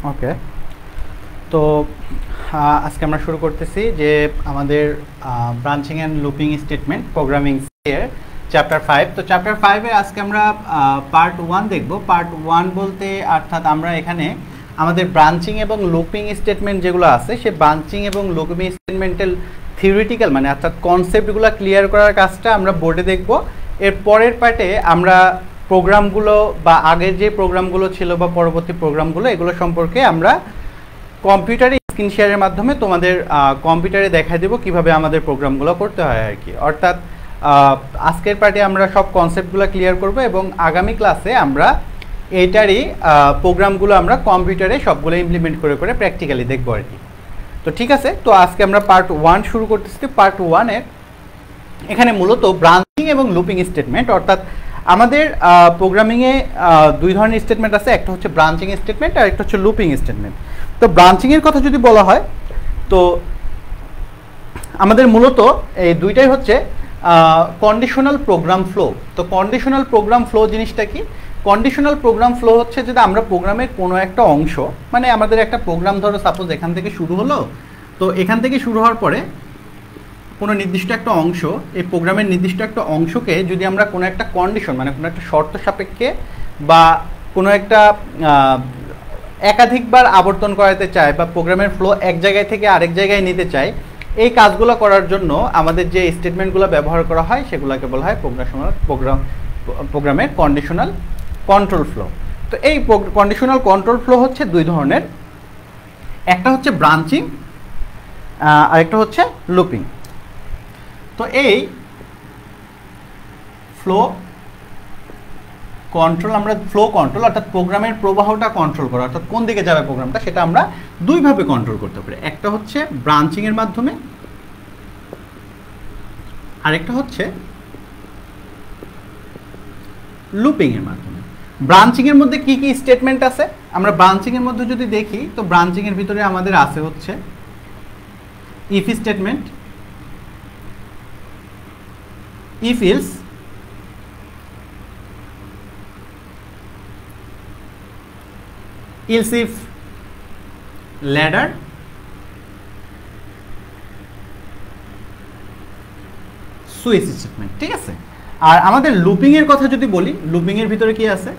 ওকে, তো আজকে আমরা শুরু করতেছি যে আমাদের branching and looping statement programming এর চ্যাপ্টার 5। তো চ্যাপ্টার 5-এ আজকে আমরা পার্ট 1 দেখব। পার্ট 1 বলতে অর্থাৎ আমরা এখানে আমাদের ব্রাঞ্চিং এবং লুপিং স্টেটমেন্ট যেগুলো আছে সেই ব্রাঞ্চিং এবং লুপিং স্টেটমেন্টের থিওরিটিক্যাল মানে অর্থাৎ কনসেপ্টগুলো ক্লিয়ার করার কাজটা আমরা বোর্ডে দেখব। এর পরের পার্টে আমরা প্রোগ্রামগুলো বা আগের যে প্রোগ্রামগুলো ছিল বা পরবর্তী প্রোগ্রামগুলো এগুলো সম্পর্কে আমরা কম্পিউটারে স্ক্রিন শেয়ারের মাধ্যমে তোমাদের কম্পিউটারে দেখাই দেবো কীভাবে আমাদের প্রোগ্রামগুলো করতে হয় আর কি। অর্থাৎ আজকের পার্টে আমরা সব কনসেপ্টগুলো ক্লিয়ার করব এবং আগামী ক্লাসে আমরা এইটারই প্রোগ্রামগুলো আমরা কম্পিউটারে সবগুলো ইমপ্লিমেন্ট করে করে প্র্যাকটিক্যালি দেখবো আর কি। তো ঠিক আছে, তো আজকে আমরা পার্ট 1 শুরু করতেছি। পার্ট 1-এর এখানে মূলত ব্রাঞ্চিং এবং লুপিং স্টেটমেন্ট, অর্থাৎ আমাদের প্রোগ্রামিংয়ে দুই ধরনের স্টেটমেন্ট আছে, একটা হচ্ছে ব্রাঞ্চিং স্টেটমেন্ট আর একটা হচ্ছে লুপিং স্টেটমেন্ট। তো ব্রাঞ্চিংয়ের কথা যদি বলা হয় তো আমাদের মূলত এই দুইটাই হচ্ছে কন্ডিশনাল প্রোগ্রাম ফ্লো। তো কন্ডিশনাল প্রোগ্রাম ফ্লো জিনিসটা কি? কন্ডিশনাল প্রোগ্রাম ফ্লো হচ্ছে যদি আমরা প্রোগ্রামের কোনো একটা অংশ, মানে আমাদের একটা প্রোগ্রাম ধরো সাপোজ এখান থেকে শুরু হলো, তো এখান থেকে শুরু হওয়ার পরে কোনো নির্দিষ্ট একটা অংশ, এই প্রোগ্রামের নির্দিষ্ট একটা অংশকে যদি আমরা কোনো একটা কন্ডিশন মানে কোনো একটা শর্ত সাপেক্ষে বা কোনো একটা একাধিকবার আবর্তন করাতে চাই বা প্রোগ্রামের ফ্লো এক জায়গায় থেকে আরেক জায়গায় নিতে চাই, এই কাজগুলো করার জন্য আমাদের যে স্টেটমেন্টগুলো ব্যবহার করা হয় সেগুলোকে বলা হয় প্রোগ্রামের কন্ডিশনাল কন্ট্রোল ফ্লো। তো এই কন্ডিশনাল কন্ট্রোল ফ্লো হচ্ছে দুই ধরনের, একটা হচ্ছে ব্রাঞ্চিং আরেকটা হচ্ছে লুপিং। তো এই ফ্লো কন্ট্রোল আমরা ফ্লো কন্ট্রোল অর্থাৎ প্রোগ্রামের প্রবাহটা কন্ট্রোল করা, অর্থাৎ কোন দিকে যাবে প্রোগ্রামটা সেটা আমরা দুইভাবে কন্ট্রোল করতে পারি। একটা হচ্ছে ব্রাঞ্চিং এর মাধ্যমে, আরেকটা হচ্ছে লুপিং এর মাধ্যমে। ব্রাঞ্চিং এর মধ্যে কি কি স্টেটমেন্ট আছে আমরা ব্রাঞ্চিং এর মধ্যে যদি দেখি, তো ব্রাঞ্চিং এর ভিতরে আমাদের আছে হচ্ছে if statement, if else, else if, ladder, switch statement. ঠিক আছে, আর আমাদের লুপিং এর কথা যদি বলি, লুপিং এর ভিতরে কি আছে?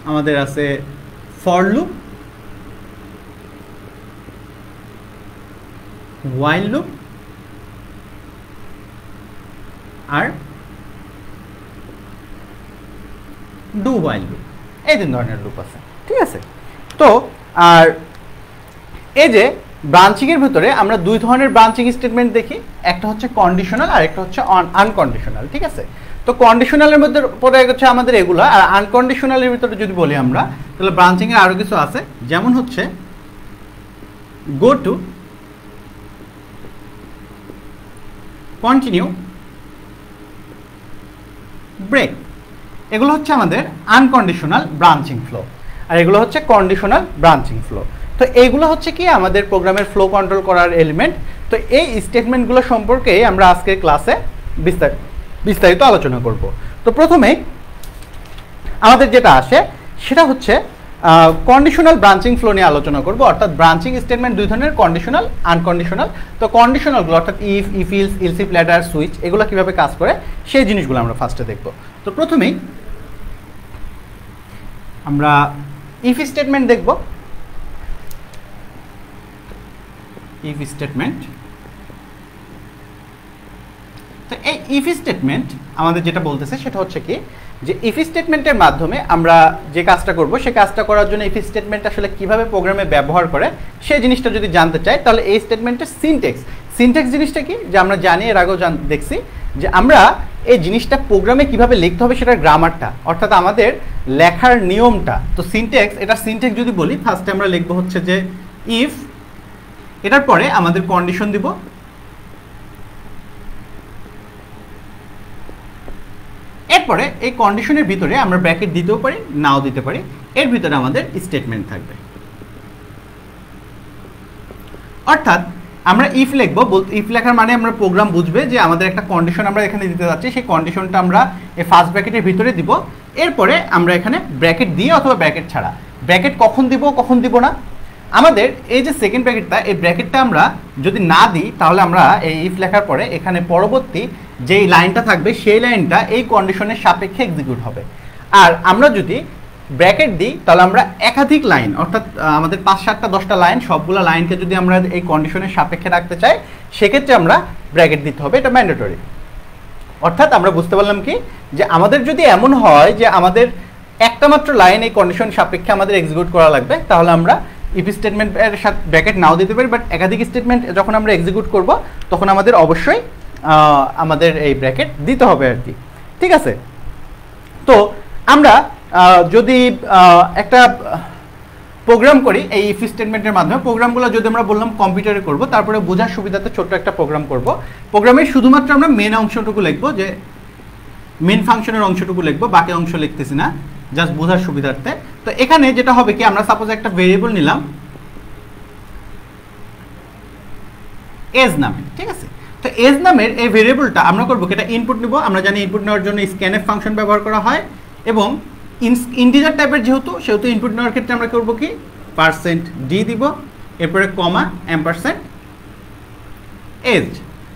আমাদের আছে ফর লুপ, while লুপ আর ডু while লুপ, এই তিন ধরনের লুপ আছে। ঠিক আছে, তো আর এই যে ব্রাঞ্চিং এর ভিতরে আমরা দুই ধরনের ব্রাঞ্চিং স্টেটমেন্ট দেখি, একটা হচ্ছে কন্ডিশনাল আর একটা হচ্ছে আনকন্ডিশনাল। ঠিক আছে, তো কন্ডিশনালের মধ্যে পরে হচ্ছে আমাদের এগুলো, আর আনকন্ডিশনালের ভিতরে যদি বলি আমরা তাহলে ব্রাঞ্চিং এর আরো কিছু আছে, যেমন হচ্ছে গো টু, কন্টিনিউ, ব্রেক। এগুলো হচ্ছে আমাদের আনকন্ডিশনাল ব্রাঞ্চিং ফ্লো আর এগুলো হচ্ছে কন্ডিশনাল ব্রাঞ্চিং ফ্লো। তো এইগুলো হচ্ছে কি আমাদের প্রোগ্রামের ফ্লো কন্ট্রোল করার এলিমেন্ট। তো এই স্টেটমেন্টগুলো সম্পর্কে আমরা আজকের ক্লাসে বিস্তারিত আলোচনা করব। তো প্রথমে আমাদের যেটা আসে সেটা হচ্ছে কন্ডিশনাল ব্রাঞ্চিং ফ্লো নিয়ে আলোচনা করব। অর্থাৎ ব্রাঞ্চিং স্টেটমেন্ট দুই ধরনের, কন্ডিশনাল আনকন্ডিশনাল। তো কন্ডিশনালগুলো অর্থাৎ if, else, if, ladder, switch এগুলো কিভাবে কাজ করে সেই জিনিসগুলো আমরা ফার্স্টে দেখব। তো প্রথমেই আমরা ইফ স্টেটমেন্ট দেখব। ইফ স্টেটমেন্ট, তো এই ইফ স্টেটমেন্ট আমাদের যেটা বলতেছে সেটা হচ্ছে কি যে ইফ স্টেটমেন্টের মাধ্যমে আমরা যে কাজটা করব সেই কাজটা করার জন্য ইফ স্টেটমেন্ট আসলে কিভাবে প্রোগ্রামে ব্যবহার করে সেই জিনিসটা যদি জানতে চাই তাহলে এই স্টেটমেন্টের সিনট্যাক্স জিনিসটা কি যে আমরা জানি, এর আগেও দেখছি যে আমরা এই জিনিসটা প্রোগ্রামে কিভাবে লিখতে হবে সেটার গ্রামারটা, অর্থাৎ আমাদের লেখার নিয়মটা। তো সিনট্যাক্স যদি বলি, ফার্স্টে আমরা লিখবো হচ্ছে যে ইফ, এটার পরে আমাদের কন্ডিশন দিব, এরপরে এই কন্ডিশনের ভিতরে আমরা ব্র্যাকেট দিতেও পারি, নাও দিতে পারি, এর ভিতরে আমাদের স্টেটমেন্ট থাকবে। অর্থাৎ আমরা ইফ লিখবো, ইফ লেখার মানে আমরা প্রোগ্রাম বুঝবে যে আমাদের একটা কন্ডিশন আমরা এখানে দিতে যাচ্ছি, সেই কন্ডিশনটা আমরা এই ফার্স্ট ব্র্যাকেটের ভিতরে দিব, এরপরে আমরা এখানে ব্র্যাকেট দিয়ে অথবা ব্র্যাকেট ছাড়া, ব্র্যাকেট কখন দিব কখন দিব না আমাদের এই যে সেকেন্ড ব্র্যাকেটটা, এই ব্র্যাকেটটা আমরা যদি না দিই তাহলে আমরা এই ইফ লেখার পরে এখানে পরবর্তী যেই লাইনটা থাকবে সেই লাইনটা এই কন্ডিশনের সাপেক্ষে এক্সিকিউট হবে। আর আমরা যদি ব্র্যাকেট দিই তাহলে আমরা একাধিক লাইন, অর্থাৎ আমাদের 5, 7টা 10টা লাইন, সবগুলো লাইনকে যদি আমরা এই কন্ডিশনের সাপেক্ষে রাখতে চাই সেক্ষেত্রে আমরা ব্র্যাকেট দিতে হবে, এটা ম্যান্ডেটরি। অর্থাৎ আমরা বুঝতে পারলাম কি, যে আমাদের যদি এমন হয় যে আমাদের একটা মাত্র লাইন এই কন্ডিশন সাপেক্ষে আমাদের এক্সিকিউট করা লাগবে, তাহলে আমরা ইফ স্টেটমেন্টের সাথে ব্র্যাকেট নাও দিতে পারি, বাট একাধিক স্টেটমেন্ট যখন আমরা এক্সিকিউট করব তখন আমাদের অবশ্যই আমাদের এই ব্র্যাকেট দিতে হবে আর কি। ঠিক আছে, তো আমরা যদি একটা প্রোগ্রাম করি এই ইফ স্টেটমেন্টের মাধ্যমে, প্রোগ্রামগুলো যদি আমরা বললাম কম্পিউটারে করব, তারপরে বোঝার সুবিধাতে ছোট্ট একটা প্রোগ্রাম করব। প্রোগ্রামের শুধুমাত্র আমরা মেন অংশটুকু লিখবো, যে মেন ফাংশনের অংশটুকু লিখবো, বাকি অংশ লিখতেছি না, জাস্ট বোঝার সুবিধার্থে। তো এখানে যেটা হবে কি, আমরা সাপোজ একটা ভেরিয়েবল নিলাম এজ নামে, ঠিক আছে। তো এজ নামের এই ভেরিয়েবলটা আমরা করবো কি, এটা ইনপুট নিব। আমরা জানি ইনপুট নেওয়ার জন্য স্ক্যানএফ ফাংশন ব্যবহার করা হয়, এবং ইন্টিজার টাইপের যেহেতু ইনপুট নেওয়ার ক্ষেত্রে আমরা করবো কি %d দিব, এরপরে কমা এম্পারসেন্ট এজ।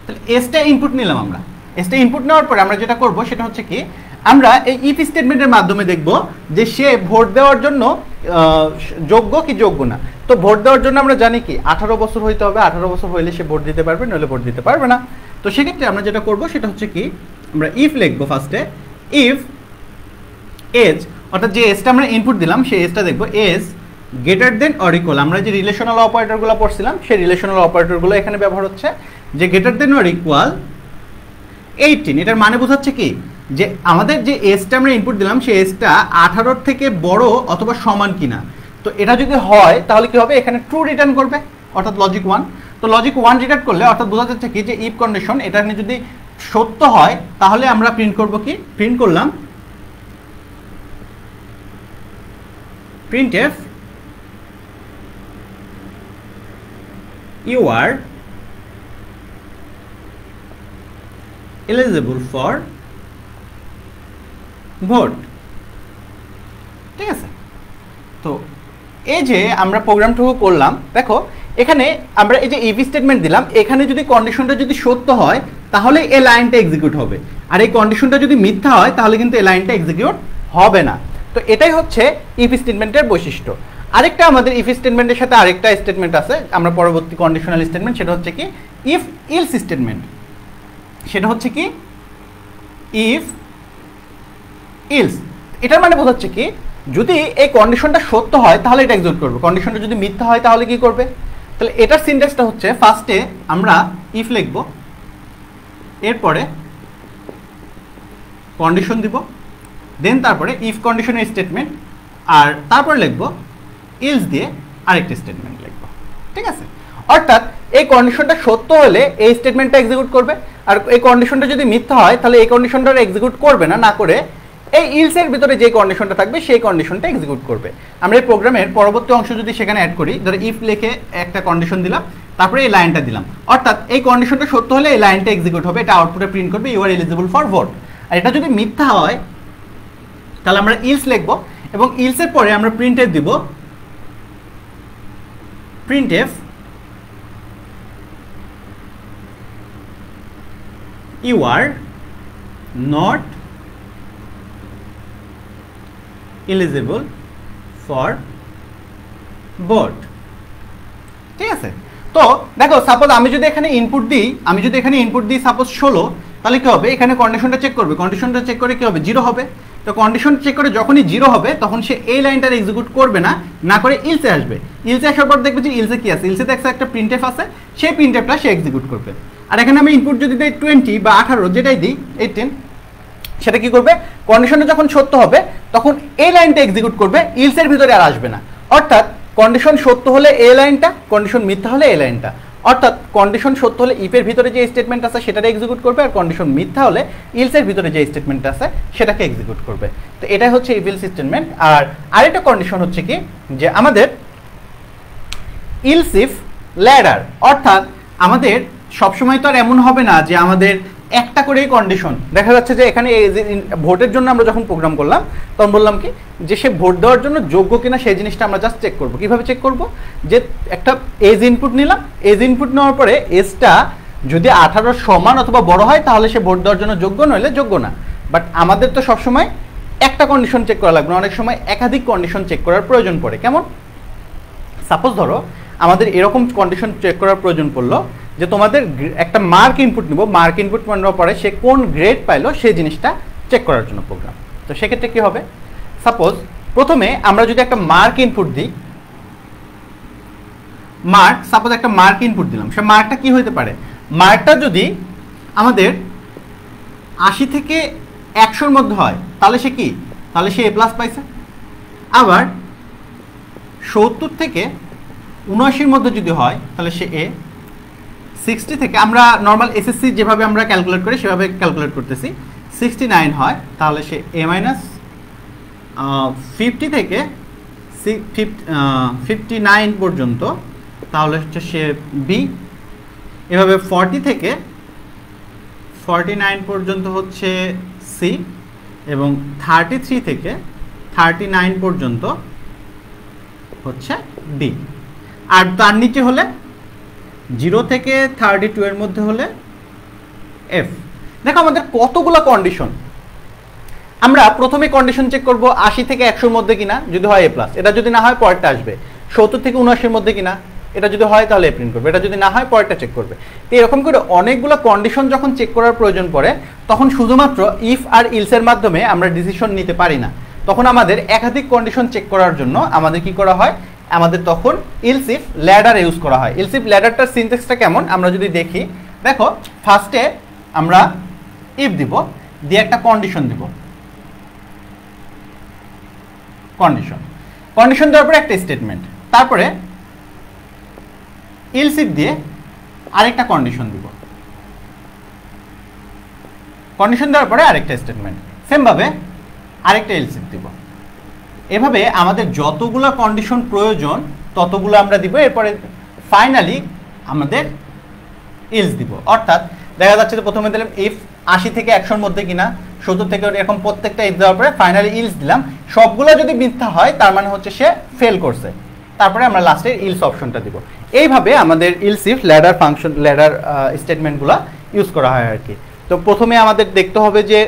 তাহলে এজটা ইনপুট নিলাম আমরা। এজটা ইনপুট নেওয়ার পরে আমরা যেটা করব সেটা হচ্ছে কি, আমরা এই ইফ স্টেটমেন্টের মাধ্যমে দেখব যে সে ভোট দেওয়ার জন্য যোগ্য কি যোগ্য না। তো ভোট দেওয়ার জন্য আমরা জানি কি 18 বছর হইতে হবে, 18 বছর হইলে সে ভোট দিতে পারবে, নইলে ভোট দিতে পারবে না। তো সেক্ষেত্রে আমরা যেটা করব সেটা হচ্ছে কি, আমরা ইফ লিখবো ফার্স্টে, ইফ এজ, অর্থাৎ যে এজটা আমরা ইনপুট দিলাম সেই এজটা দেখবো edge greater than or equal. আমরা যে রিলেশনাল অপারেটরগুলো পড়ছিলাম সেই রিলেশনাল অপারেটরগুলো এখানে ব্যবহার হচ্ছে, যে গ্রেটার দেন অর ইকুয়াল 18। এটার মানে বোঝাচ্ছে কি, যে আমাদের যে এজটা আমরা ইনপুট দিলাম সেই এজটা 18 থেকে বড় অথবা সমান কিনা। তো এটা যদি হয় তাহলে কি হবে, এখানে ট্রু রিটার্ন করবে, অর্থাৎ লজিক 1। তো লজিক 1 রিটার্ন করলে অর্থাৎ বোঝা যাচ্ছে কি, যে ইফ কন্ডিশন এটা যদি সত্য হয় তাহলে আমরা প্রিন্ট করব কি, প্রিন্ট করলাম printf you are eligible for vote। ঠিক আছে, তো এই যে আমরা প্রোগ্রামটুকু করলাম, দেখো এখানে আমরা এই যে ইফ স্টেটমেন্ট দিলাম, এখানে যদি কন্ডিশনটা যদি সত্য হয় তাহলে এই লাইনটা এক্সিকিউট হবে, আর এই কন্ডিশনটা যদি মিথ্যা হয় তাহলে কিন্তু এই লাইনটা এক্সিকিউট হবে না। তো এটাই হচ্ছে ইফ স্টেটমেন্টের বৈশিষ্ট্য। আরেকটা আমাদের ইফ স্টেটমেন্টের সাথে আরেকটা স্টেটমেন্ট আছে, আমরা পরবর্তী কন্ডিশনাল স্টেটমেন্ট, সেটা হচ্ছে কি ইফ ইলস স্টেটমেন্ট। সেটা হচ্ছে কি ইফ ইলস, এটার মানে বোঝাচ্ছে কি, যদি এই কন্ডিশনটা সত্য হয় তাহলে এটা এক্সিকিউট করবে, কন্ডিশনটা যদি মিথ্যা হয় তাহলে কি করবে। তাহলে এটার সিনট্যাক্সটা হচ্ছে, ফার্স্টে আমরা ইফ লিখব, এরপরে কন্ডিশন দিব, দেন তারপরে ইফ কন্ডিশনের স্টেটমেন্ট, আর তারপরে লিখব ইলস দিয়ে আরেকটা স্টেটমেন্ট লিখব। ঠিক আছে, অর্থাৎ এই কন্ডিশনটা সত্য হলে এই স্টেটমেন্টটা এক্সিকিউট করবে, আর এই কন্ডিশনটা যদি মিথ্যা হয় তাহলে এই কন্ডিশনটা এক্সিকিউট করবে না, না করে এই ইলসের ভিতরে যে কন্ডিশনটা থাকবে সেই কন্ডিশনটা এক্সিকিউট করবে। আমরা এই প্রোগ্রামের পরবর্তী অংশ যদি সেখানে অ্যাড করি, ধরো ইফ লিখে একটা কন্ডিশন দিলাম, তারপরে এই লাইনটা দিলাম, অর্থাৎ এই কন্ডিশনটা সত্য হলে এই লাইনটা এক্সিকিউট হবে, এটা আউটপুটে প্রিন্ট করবে you are eligible for vote. আর এটা যদি মিথ্যা হয় তাহলে আমরা ইলস লিখব, এবং ইলসের পরে আমরা প্রিন্টএফ দিব, printf you are not eligible for vote. ঠিক আছে, তো দেখো সাপোজ আমি যদি এখানে ইনপুট দিই সাপোজ 16, তাহলে কি হবে, এখানে কন্ডিশনটা চেক করবে, কন্ডিশনটা চেক করে কি হবে 0 হবে। তো কন্ডিশন চেক করে যখনই 0 হবে তখন সে এই লাইনটার এক্সিকিউট করবে না, না করে ইলসে আসবে। ইলসে আসার পর দেখবে যে ইলসে কি আছে, ইলসে একটা প্রিন্টএফ আছে, সেই প্রিন্টএফটা সে এক্সিকিউট করবে। আর এখানে আমি ইনপুট যদি দিই 20 বা 18, যেটাই দিই 18, সেটা কি করবে, কন্ডিশনটা যখন সত্য হবে তখন এই লাইনটা এক্সিকিউট করবে, ইলসের ভিতরে আর আসবে না। অর্থাৎ কন্ডিশন সত্য হলে এই লাইনটা, কন্ডিশন মিথ্যা হলে এই লাইনটা। অর্থাৎ কন্ডিশন সত্য হলে ইফের ভিতরে যে স্টেটমেন্ট আছে সেটাকে এক্সিকিউট করবে, আর কন্ডিশন মিথ্যা হলে ইলসের ভিতরে যে স্টেটমেন্ট আছে সেটাকে এক্সিকিউট করবে। তো এটাই হচ্ছে ইফ ইলস স্টেটমেন্ট। আর আরেকটা কন্ডিশন হচ্ছে কি, যে আমাদের ইলস ইফ ল্যাডার, অর্থাৎ আমাদের সবসময় তো আর এমন হবে না যে আমাদের একটা করেই কন্ডিশন। দেখা যাচ্ছে যে এখানে ভোটের জন্য আমরা যখন প্রোগ্রাম করলাম তখন বললাম কি যে সে ভোট দেওয়ার জন্য যোগ্য কিনা সেই জিনিসটা আমরা জাস্ট চেক করব। কিভাবে চেক করব? যে একটা এজ ইনপুট নিলাম, এজ ইনপুট নেওয়ার পরে এজটা যদি 18 সমান অথবা বড় হয় তাহলে সে ভোট দেওয়ার জন্য যোগ্য, নইলে যোগ্য না। বাট আমাদের তো সবসময় একটা কন্ডিশন চেক করা লাগবে না, অনেক সময় একাধিক কন্ডিশন চেক করার প্রয়োজন পড়ে। কেমন? সাপোজ ধরো আমাদের এরকম কন্ডিশন চেক করার প্রয়োজন পড়লো যে তোমাদের একটা মার্ক ইনপুট নিব, মার্ক ইনপুট নেওয়ার পরে সে কোন গ্রেড পাইলো সেই জিনিসটা চেক করার জন্য প্রোগ্রাম। তো সেক্ষেত্রে কি হবে? সাপোজ প্রথমে আমরা যদি একটা মার্ক ইনপুট দিই, মার্ক, সাপোজ একটা মার্ক ইনপুট দিলাম, সে মার্কটা কি হইতে পারে? মার্কটা যদি আমাদের 80 থেকে 100-র মধ্যে হয় তাহলে সে কি? তাহলে সে এ প্লাস পাইছে। আবার 70 থেকে 79-র মধ্যে যদি হয় তাহলে সে এ। 60 থেকে, আমরা নর্মাল এসএসসি যেভাবে আমরা ক্যালকুলেট করি সেভাবে ক্যালকুলেট করতেছি, 69 হয় তাহলে সে এ মাইনাস। 50 থেকে 59 পর্যন্ত তাহলে হচ্ছে সে বি। এভাবে 40 থেকে 49 পর্যন্ত হচ্ছে সি, এবং 33 থেকে 39 পর্যন্ত হচ্ছে ডি। আর তার নিচে হলে 0 থেকে 32 এর মধ্যে হলে এফ। দেখো আমাদের কতগুলো কন্ডিশন। আমরা প্রথমে কন্ডিশন চেক করব 80 থেকে 100-র মধ্যে কিনা, যদি হয় এ প্লাস, এটা যদি না হয় পরেরটা আসবে। 70 থেকে 79-এর মধ্যে কিনা, এটা যদি হয় তাহলে এ প্রিন্ট করবে, এটা যদি না হয় পরেরটা চেক করবে। তো এরকম করে অনেকগুলো কন্ডিশন যখন চেক করার প্রয়োজন পড়ে তখন শুধুমাত্র ইফ আর ইলসের মাধ্যমে আমরা ডিসিশন নিতে পারি না, তখন আমাদের একাধিক কন্ডিশন চেক করার জন্য আমাদের কি করা হয়? আমাদের তখন ইলস ইফ ল্যাডার ইউজ করা হয়। ইলস ইফ ল্যাডারটার সিনট্যাক্সটা কেমন আমরা যদি দেখি, দেখো ফার্স্টে আমরা ইফ দিব, দিয়ে একটা কন্ডিশন দিব, কন্ডিশন দেওয়ার পরে একটা স্টেটমেন্ট, তারপরে ইলস ইফ দিয়ে আরেকটা কন্ডিশন দিব, কন্ডিশন দেওয়ার পরে আরেকটা স্টেটমেন্ট, সেম ভাবে আরেকটা ইলস ইফ দিব। এভাবে আমাদের যতগুলো কন্ডিশন প্রয়োজন ততগুলো আমরা দিব, এরপরে ফাইনালি আমাদের ইলস দিব। অর্থাৎ দেখা যাচ্ছে যে প্রথমে দিলাম ইফ 80 থেকে 100-র মধ্যে কিনা, 70 থেকে, এরকম প্রত্যেকটা ইফ দেওয়ার পরে ফাইনালি ইলস দিলাম। সবগুলো যদি মিথ্যা হয় তার মানে হচ্ছে সে ফেল করছে, তারপরে আমরা লাস্টে ইলস অপশনটা দিব। এইভাবে আমাদের else if ladder function, ladder স্টেটমেন্টগুলো ইউজ করা হয় আর কি। তো প্রথমে আমাদের দেখতে হবে যে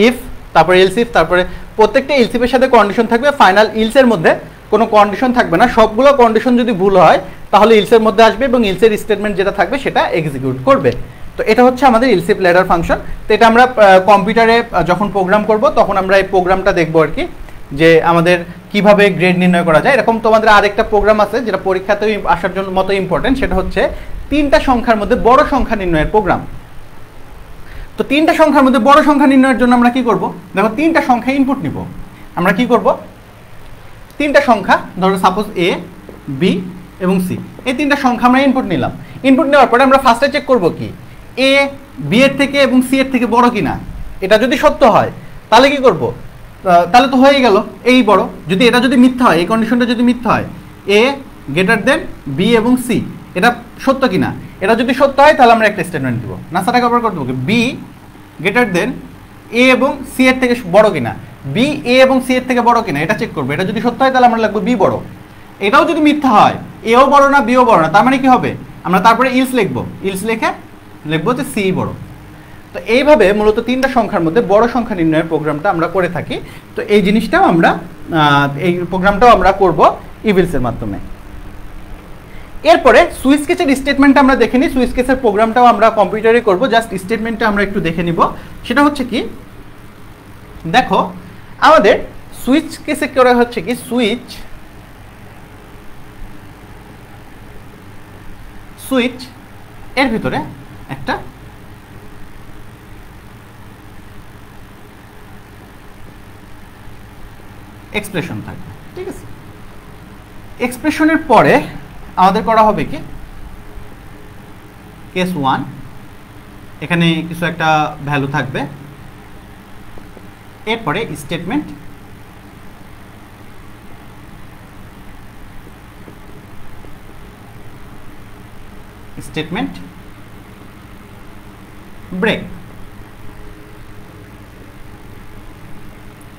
ইফ, তারপরে ইলস ইফ, তারপরে প্রত্যেকটা ইলস ইফের সাথে কন্ডিশন থাকবে, ফাইনাল ইলসের মধ্যে কোনো কন্ডিশন থাকবে না। সবগুলো কন্ডিশন যদি ভুল হয় তাহলে ইলসের মধ্যে আসবে এবং ইলসের স্টেটমেন্ট যেটা থাকবে সেটা এক্সিকিউট করবে। তো এটা হচ্ছে আমাদের ইলস ইফ ল্যাডার ফাংশন। তো এটা আমরা কম্পিউটারে যখন প্রোগ্রাম করব তখন আমরা এই প্রোগ্রামটা দেখবো আর কি, যে আমাদের কিভাবে গ্রেড নির্ণয় করা যায়। এরকম তোমাদের আরেকটা প্রোগ্রাম আছে যেটা পরীক্ষাতে আসার জন্য মতো ইম্পর্টেন্ট, সেটা হচ্ছে 3টা সংখ্যার মধ্যে বড় সংখ্যা নির্ণয়ের প্রোগ্রাম। তো 3টা সংখ্যার মধ্যে বড় সংখ্যা নির্ণয়ের জন্য আমরা কি করব? দেখো 3টা সংখ্যা ইনপুট নিব। আমরা কি করব? 3টা সংখ্যা, ধরো সাপোজ এ, বি এবং সি, এই 3টা সংখ্যা আমরা ইনপুট নিলাম। ইনপুট নেওয়ার পরে আমরা ফার্স্টে চেক করব কি এ বি এর থেকে এবং সি এর থেকে বড় কিনা। এটা যদি সত্য হয় তাহলে কি করব? তাহলে তো হয়ে গেল এই বড়। যদি এটা যদি মিথ্যা হয়, এই কন্ডিশনটা যদি মিথ্যা হয়, এ গ্রেটার দেন বি এবং সি, এটা সত্য কিনা। এটা যদি সত্য হয় তাহলে আমরা একটা স্টেটমেন্ট দিব, নাসাটা কভার করে দেবো বি গ্রেটার দেন এ এবং সি এর থেকে বড় কিনা, বি এ এবং সি এর থেকে বড় কিনা এটা চেক করবো। এটা যদি সত্য হয় তাহলে আমরা লিখবো বি বড়। এটাও যদি মিথ্যা হয়, এও বড় না বিও বড় না, তার মানে কি হবে? আমরা তারপরে ইলস লিখবো, ইলস লিখে লিখবো যে সি বড়। তো এইভাবে মূলত 3টা সংখ্যার মধ্যে বড় সংখ্যা নির্ণয়ের প্রোগ্রামটা আমরা করে থাকি। তো এই জিনিসটাও আমরা এই প্রোগ্রামটাও আমরা করব ইভিলসের মাধ্যমে। এরপরে সুইচ কেসের স্টেটমেন্টটা আমরা দেখে নিই। সুইচ কেসের প্রোগ্রামটাও আমরা কম্পিউটারে করব, জাস্ট স্টেটমেন্টটা আমরা একটু দেখে নিব। সেটা হচ্ছে কি, দেখো আমাদের সুইচ কেসে করা হচ্ছে কি, সুইচ এর ভিতরে একটা এক্সপ্রেশন থাকবে, ঠিক আছে। এক্সপ্রেশনের পরে আমাদের করা হবে কি, কেস 1, এখানে কিছু একটা ভ্যালু থাকবে, এরপরে স্টেটমেন্ট, ব্রেক।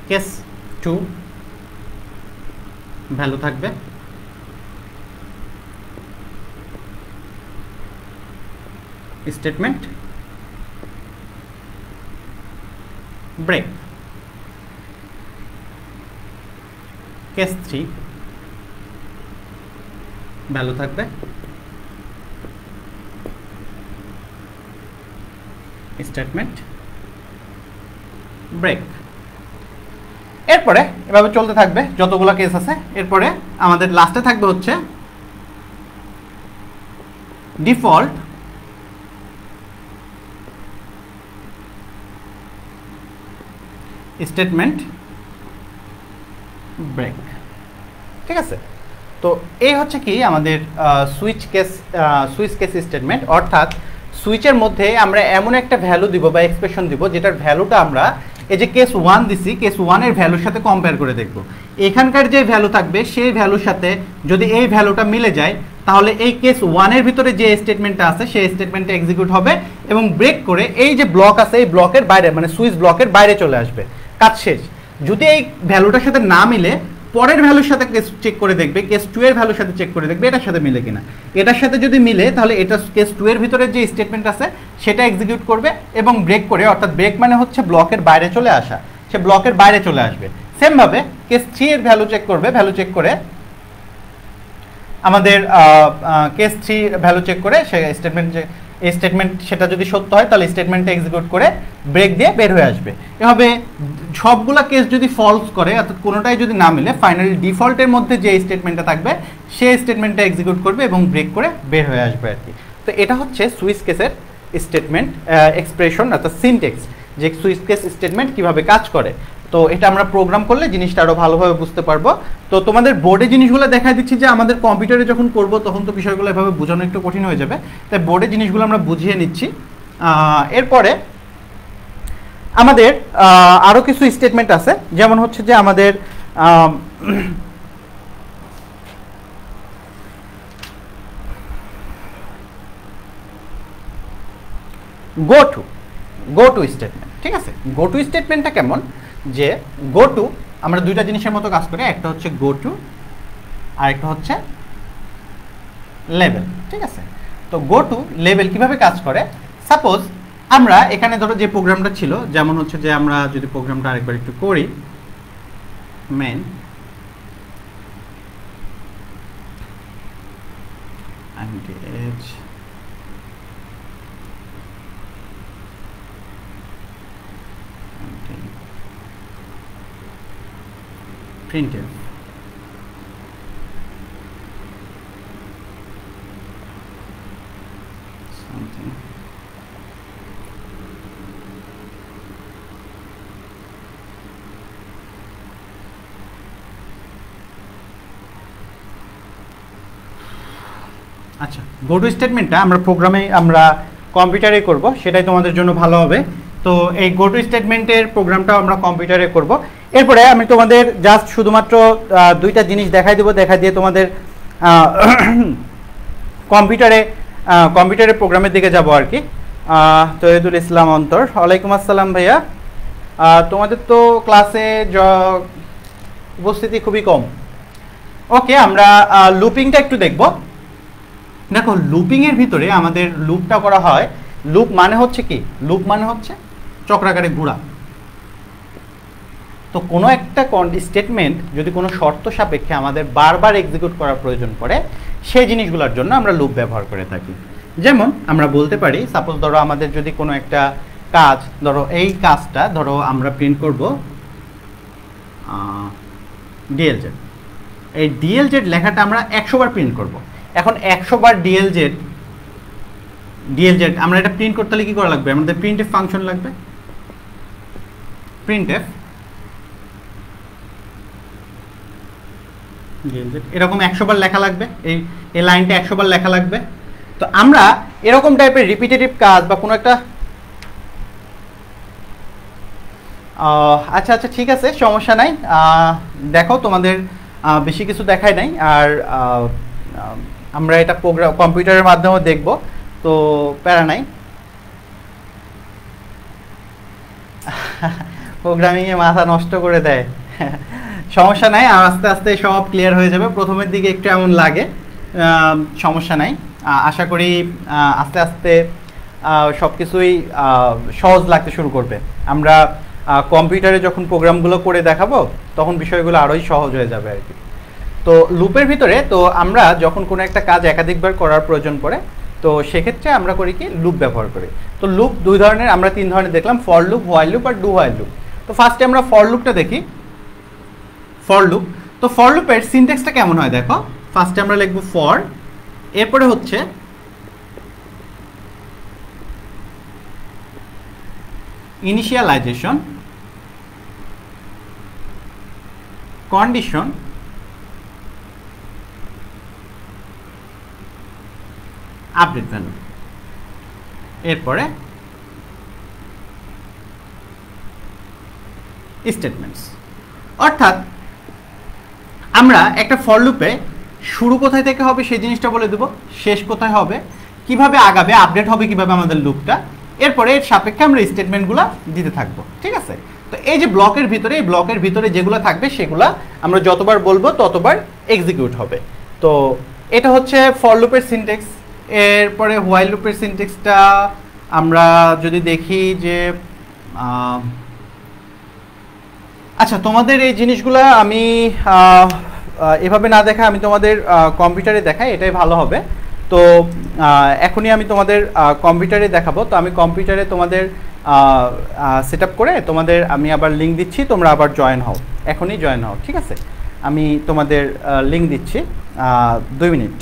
কেস 2 ভ্যালু থাকবে স্টেটমেন্ট ব্রেক। কেস 3 ভ্যালু থাকবে স্টেটমেন্ট ব্রেক। এরপরে এভাবে চলতে থাকবে যতগুলো কেস আছে। এরপরে আমাদের লাস্টে থাকবে হচ্ছে ডিফল্ট স্টেটমেন্ট ব্রেক। ঠিক আছে, তো এই হচ্ছে কি আমাদের সুইচ কেস স্টেটমেন্ট, অর্থাৎ সুইচের মধ্যে আমরা এমন একটা ভ্যালু দিব বা এক্সপ্রেশন দিব যেটার ভ্যালুটা আমরা এই যে কেস 1 দিছি, কেস 1 এর ভ্যালুর সাথে কম্পেয়ার করে দেখব। এখানকার যে ভ্যালু থাকবে সেই ভ্যালুর সাথে যদি এই ভ্যালুটা মিলে যায় তাহলে এই কেস 1 এর ভিতরে যে স্টেটমেন্টটা আছে সেই স্টেটমেন্টটা এক্সিকিউট হবে এবং ব্রেক করে এই যে ব্লক আছে এই ব্লকের বাইরে মানে সুইচ ব্লকের বাইরে চলে আসবে, কাজ শেষ। যদি এই ভ্যালুটার সাথে না মিলে পরের ভ্যালুর সাথে কেস চেক করে দেখবে, কেস 2 এর ভ্যালুর সাথে চেক করে দেখবে এটার সাথে মিলে কিনা। এটার সাথে যদি মিলে তাহলে এটা কেস 2 এর ভিতরে যে স্টেটমেন্ট আছে সেটা এক্সিকিউট করবে এবং ব্রেক করে, অর্থাৎ ব্রেক মানে হচ্ছে ব্লকের বাইরে চলে আসা, সে ব্লকের বাইরে চলে আসবে। সেম ভাবে কেস 3 এর ভ্যালু চেক করবে, ভ্যালু চেক করে আমাদের কেস 3 ভ্যালু চেক করে সে স্টেটমেন্ট সেটা যদি সত্য হয় তাহলে স্টেটমেন্টটা এক্সিকিউট করে ব্রেক দিয়ে বের হয়ে আসবে। এভাবে সবগুলা কেস যদি ফলস করে অর্থাৎ কোনোটাই যদি না মিলে ফাইনালি ডিফল্টের মধ্যে যে স্টেটমেন্টটা থাকবে সেই স্টেটমেন্টটা এক্সিকিউট করবে এবং ব্রেক করে বের হয়ে আসবে আর কি। তো এটা হচ্ছে সুইচ কেসের স্টেটমেন্ট এক্সপ্রেশন অর্থাৎ সিনট্যাক্স, যে সুইচ কেস স্টেটমেন্ট কিভাবে কাজ করে। তো এটা আমরা প্রোগ্রাম করলে জিনিসটা আরো ভালোভাবে বুঝতে পারবো। তো তোমাদের বোর্ডে জিনিসগুলো দেখাই দিচ্ছি, যে আমাদের কম্পিউটারে যখন করব তখন তো বিষয়গুলো এভাবে বোঝানো একটু কঠিন হয়ে যাবে, তাই বোর্ডে জিনিসগুলো আমরা বুঝিয়ে নিচ্ছি। এরপরে আমাদের আরো কিছু স্টেটমেন্ট আছে, যেমন হচ্ছে যে আমাদের গো টু স্টেটমেন্ট। ঠিক আছে, গো টু স্টেটমেন্টটা কেমন, যে গো টু আমরা দুইটা জিনিসের মতো কাজ করি, একটা হচ্ছে গো টু আর একটা হচ্ছে লেভেল। ঠিক আছে, তো গো টু লেভেল কিভাবে কাজ করে, সাপোজ আমরা এখানে ধরো যে প্রোগ্রামটা ছিল, যেমন হচ্ছে যে আমরা যদি প্রোগ্রামটা আরেকবার একটু করি, মেন printf something আচ্ছা, গো টু স্টেটমেন্টটা আমরা প্রোগ্রামে আমরা কম্পিউটারে করব, সেটাই তোমাদের জন্য ভালো হবে। তো এই গো টু স্টেটমেন্টের প্রোগ্রামটাও আমরা কম্পিউটারে করব। এরপরে আমি তোমাদের জাস্ট শুধুমাত্র দুইটা জিনিস দেখাই দেবো, দেখা দিয়ে তোমাদের কম্পিউটারে প্রোগ্রামের দিকে যাব আর কি। তহিদুল ইসলাম অন্তর, ওয়ালাইকুম আসসালাম ভাইয়া। তোমাদের তো ক্লাসে উপস্থিতি খুবই কম। ওকে, আমরা লুপিংটা একটু দেখব। দেখো, লুপিং এর ভিতরে আমাদের লুপটা করা হয়। লুপ মানে হচ্ছে কি, লুপ মানে হচ্ছে চক্রাকারে ঘোরা। তো কোনো একটা স্টেটমেন্ট যদি কোনো শর্ত সাপেক্ষে আমাদের বারবার এক্সিকিউট করার প্রয়োজন পড়ে, সেই জিনিসগুলোর জন্য আমরা লুপ ব্যবহার করে থাকি। যেমন আমরা বলতে পারি, সাপোজ ধরো আমাদের যদি কোনো একটা কাজ, ধরো এই কাজটা ধরো আমরা প্রিন্ট করব ডিএলজেড। এই ডিএলজেড লেখাটা আমরা 100 বার প্রিন্ট করব। এখন 100 বার ডিএলজেড আমরা এটা প্রিন্ট করতে হলে কি করা লাগবে, আমাদের প্রিন্টএফ ফাংশন লাগবে। প্রিন্টএফ এরকম 100 বার লেখা লাগবে, এই লাইনটা 100 বার লেখা লাগবে। তো আমরা এরকম টাইপের রিপিটেটিভ কাজ বা কোনো একটা আচ্ছা আচ্ছা ঠিক আছে, সমস্যা নাই। দেখো, তোমাদের বেশি কিছু দেখাই নাই, আর আমরা এটা প্রোগ্রাম কম্পিউটারের মাধ্যমে দেখব, তো প্যারা নাই। প্রোগ্রামিংয়ে মাথা নষ্ট করে দেয়। সমস্যা নাই, আস্তে আস্তে সব ক্লিয়ার হয়ে যাবে। প্রথমের দিকে একটু এমন লাগে, সমস্যা নাই। আশা করি আস্তে আস্তে সব কিছুই সহজ লাগতে শুরু করবে। আমরা কম্পিউটারে যখন প্রোগ্রামগুলো করে দেখাবো তখন বিষয়গুলো আরোই সহজ হয়ে যাবে আর কি। তো লুপের ভিতরে তো আমরা যখন কোনো একটা কাজ একাধিকবার করার প্রয়োজন পড়ে, তো সেক্ষেত্রে আমরা করি কি, লুপ ব্যবহার করি। তো লুপ দুই ধরনের, আমরা তিন ধরনের দেখলাম, ফর লুপ, হোয়াইল লুপ আর ডু হোয়াইল লুপ। তো ফার্স্টে আমরা ফর লুপটা দেখি। ফর লুপ, তো ফর লুপের সিনট্যাক্সটা কেমন হয় দেখো। ফার্স্টে আমরা লিখব ফর, এরপরে হচ্ছে ইনিশিয়ালাইজেশন, কন্ডিশন, আপডেট ভ্যালু, এরপরে স্টেটমেন্টস। অর্থাৎ আমরা একটা ফর লুপে শুরু কোথায় থেকে হবে সেই জিনিসটা বলে দেব, শেষ কোথায় হবে, কিভাবে আগাবে, আপডেট হবে কিভাবে আমাদের লুপটা, এরপরে এর সাপেক্ষে আমরা স্টেটমেন্টগুলো দিতে থাকবো। ঠিক আছে, তো এই যে ব্লকের ভিতরে, এই ব্লকের ভিতরে যেগুলো থাকবে সেগুলো আমরা যতবার বলবো ততবার এক্সিকিউট হবে। তো এটা হচ্ছে ফর লুপের সিনট্যাক্স। এরপরে হোয়াইল লুপের সিনট্যাক্সটা আমরা যদি দেখি যে আচ্ছা, তোমাদের এই জিনিসগুলো আমি এভাবে না দেখা, আমি তোমাদের কম্পিউটারে দেখাই, এটাই ভালো হবে। তো এখনই আমি তোমাদের কম্পিউটারে দেখাবো। তো আমি কম্পিউটারে তোমাদের সেট আপ করে তোমাদের আমি আবার লিঙ্ক দিচ্ছি, তোমরা আবার জয়েন হও, এখনই জয়েন হও। ঠিক আছে, আমি তোমাদের লিঙ্ক দিচ্ছি, 2 মিনিট।